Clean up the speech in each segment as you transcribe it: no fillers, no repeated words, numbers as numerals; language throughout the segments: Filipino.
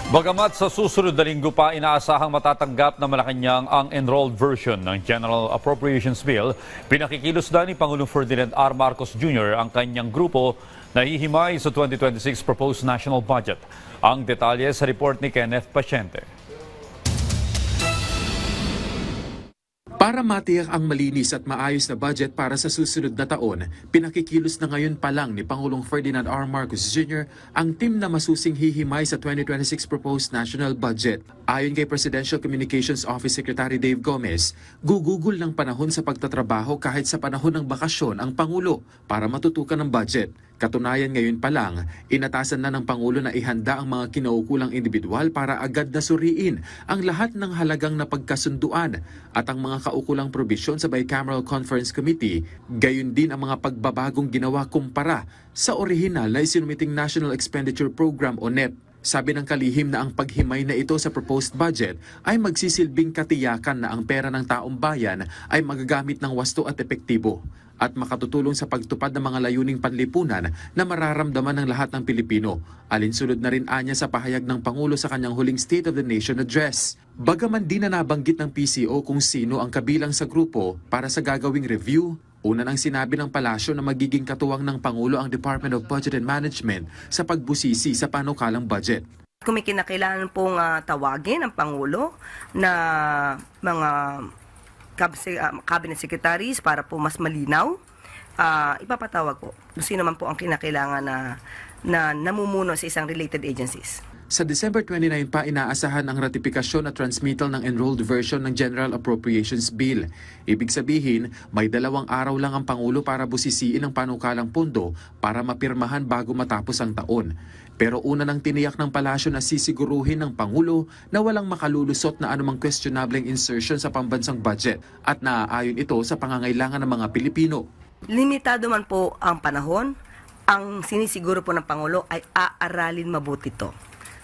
Bagamat sa susunod na linggo pa inaasahang matatanggap na Malacanang ang enrolled version ng General Appropriations Bill, pinakikilos na ni Pangulong Ferdinand R. Marcos Jr. ang kanyang grupo na hihimay sa 2026 proposed national budget. Ang detalye sa report ni Kenneth Paciente. Para matiyak ang malinis at maayos na budget para sa susunod na taon, pinakikilos na ngayon pa lang ni Pangulong Ferdinand R. Marcos Jr. ang team na masusing hihimay sa 2026 proposed national budget. Ayon kay Presidential Communications Office Secretary Dave Gomez, gugugol ng panahon sa pagtatrabaho kahit sa panahon ng bakasyon ang Pangulo para matutukan ng budget. Katunayan ngayon pa lang, inatasan na ng Pangulo na ihanda ang mga kinaukulang individual para agad na suriin ang lahat ng halagang napagkasunduan at ang mga kaukulang probisyon sa Bicameral Conference Committee, gayon din ang mga pagbabagong ginawa kumpara sa orihinal na isinumiting National Expenditure Program o NEP. Sabi ng kalihim na ang paghimay na ito sa proposed budget ay magsisilbing katiyakan na ang pera ng taong bayan ay magagamit ng wasto at epektibo at makatutulong sa pagtupad ng mga layuning panlipunan na mararamdaman ng lahat ng Pilipino. Alinsunod na rin anya sa pahayag ng Pangulo sa kanyang huling State of the Nation address. Bagaman di na nabanggit ng PCO kung sino ang kabilang sa grupo para sa gagawing review, una nang sinabi ng palasyo na magiging katuwang ng Pangulo ang Department of Budget and Management sa pagbusisi sa panukalang budget. Kung may kinakailangan pong tawagin ang Pangulo na mga cabinet secretaries para po mas malinaw, ipapatawag po kung sino man po ang kinakailangan na namumuno sa isang related agencies. Sa December 29 pa inaasahan ang ratifikasyon at transmittal ng enrolled version ng General Appropriations Bill. Ibig sabihin, may 2 araw lang ang Pangulo para busisiin ang panukalang pondo para mapirmahan bago matapos ang taon. Pero una nang tiniyak ng palasyo na sisiguruhin ng Pangulo na walang makalulusot na anumang questionableng insertion sa pambansang budget at naaayon ito sa pangangailangan ng mga Pilipino. Limitado man po ang panahon, ang sinisiguro po ng Pangulo ay aaralin mabuti ito.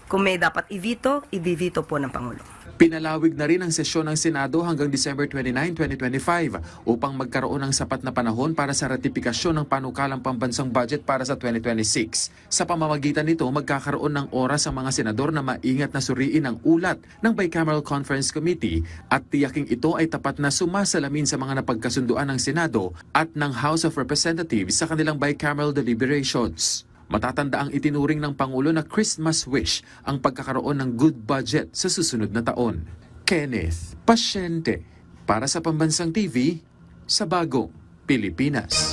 Kung may dapat i-veto po ng Pangulo. Pinalawig na rin ang sesyon ng Senado hanggang December 29, 2025 upang magkaroon ng sapat na panahon para sa ratifikasyon ng panukalang pambansang budget para sa 2026. Sa pamamagitan nito, magkakaroon ng oras ang mga senador na maingat na suriin ang ulat ng Bicameral Conference Committee at tiyaking ito ay tapat na sumasalamin sa mga napagkasunduan ng Senado at ng House of Representatives sa kanilang bicameral deliberations. Matatanda ang itinuring ng Pangulo na Christmas wish ang pagkakaroon ng good budget sa susunod na taon. Kenneth Paciente para sa Pambansang TV sa Bagong Pilipinas.